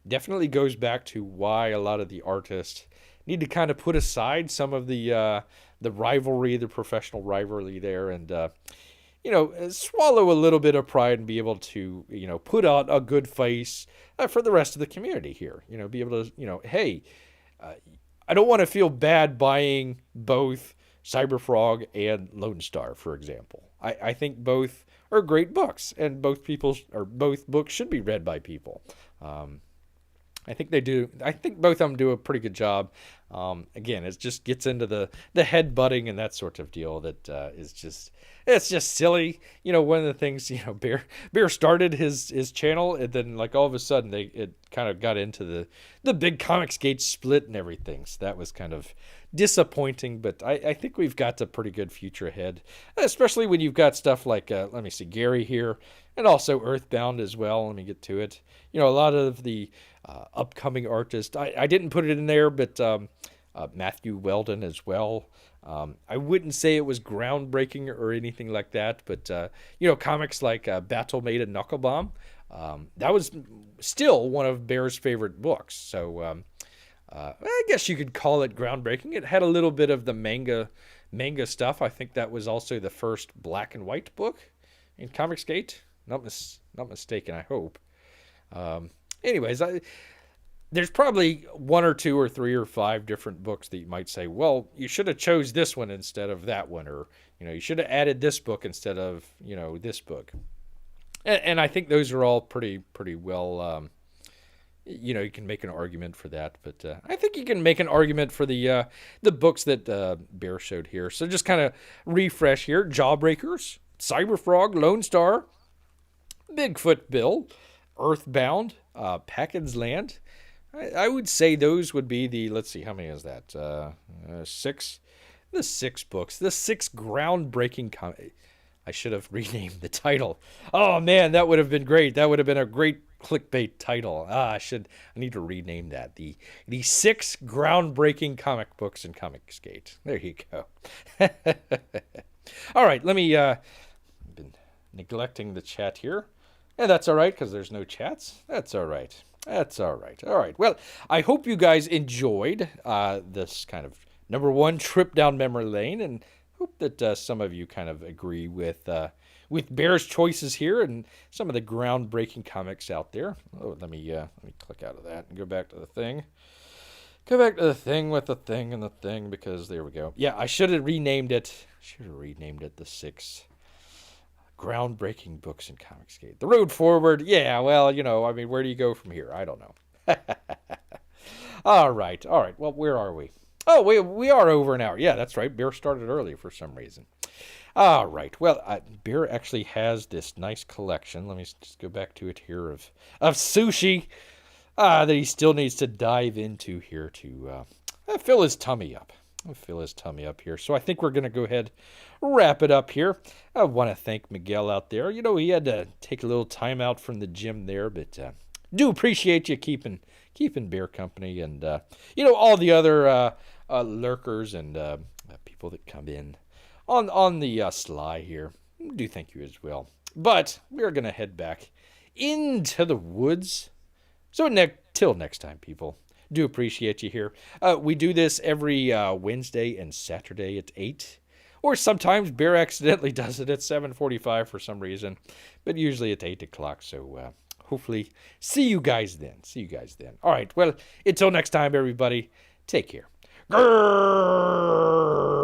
definitely goes back to why a lot of the artists need to kind of put aside some of the rivalry, the professional rivalry there, and swallow a little bit of pride and be able to put out a good face for the rest of the community here. Be able to hey. I don't want to feel bad buying both Cyberfrog and Lone Star, for example. I think both are great books, and both books should be read by people. I think they do. I think both of them do a pretty good job. Again, it just gets into the headbutting and that sort of deal that is just. It's just silly. One of the things, Bear started his channel, and then like all of a sudden it kind of got into the big Comicsgate split and everything. So that was kind of disappointing, but I think we've got a pretty good future ahead, especially when you've got stuff like, let me see, Gary here, and also Earthbound as well. Let me get to it. A lot of the upcoming artists, I didn't put it in there, but Matthew Weldon as well. I wouldn't say it was groundbreaking or anything like that, but comics like Battle Made in Knucklebomb, that was still one of Bear's favorite books. So I guess you could call it groundbreaking. It had a little bit of the manga stuff. I think that was also the first black and white book in Comicsgate. Not mistaken, I hope. Anyways, there's probably 1 or 2 or 3 or 5 different books that you might say, well, you should have chose this one instead of that one, or you should have added this book instead of this book. And I think those are all pretty well. You can make an argument for that, but I think you can make an argument for the books that Bear showed here. So just kind of refresh here: Jawbreakers, Cyberfrog, Lone Star, Bigfoot Bill, Earthbound, Packard's Land. I would say those would be the, let's see, how many is that? 6? The 6 books. The 6 groundbreaking I should have renamed the title. Oh, man, that would have been great. That would have been a great clickbait title. I need to rename that. The 6 groundbreaking comic books in Comicsgate. There you go. All right, let me, I've been neglecting the chat here. And that's all right, because there's no chats. That's all right. All right. Well, I hope you guys enjoyed this kind of number 1 trip down memory lane, and hope that some of you kind of agree with Bear's choices here and some of the groundbreaking comics out there. Oh, let me click out of that and go back to the thing. Go back to the thing with the thing and the thing, because there we go. Yeah, I should have renamed it. The 6 groundbreaking books in Comicsgate. The road forward. Yeah, well, where do you go from here? I don't know. All right. Well, where are we? Oh, we are over an hour. Yeah, that's right. Bear started early for some reason. All right. Well, Bear actually has this nice collection. Let me just go back to it here of sushi that he still needs to dive into here to fill his tummy up. Here. So I think we're going to go ahead wrap it up here. I want to thank Miguel out there. He had to take a little time out from the gym there, but do appreciate you keeping Bear company, and all the other lurkers and people that come in on the sly here. Do thank you as well. But we're going to head back into the woods. So till next time, people. Do appreciate you here. We do this every Wednesday and Saturday at 8. Or sometimes Bear accidentally does it at 7:45 for some reason. But usually it's 8 o'clock. So hopefully see you guys then. All right. Well, until next time, everybody. Take care. Grrrr!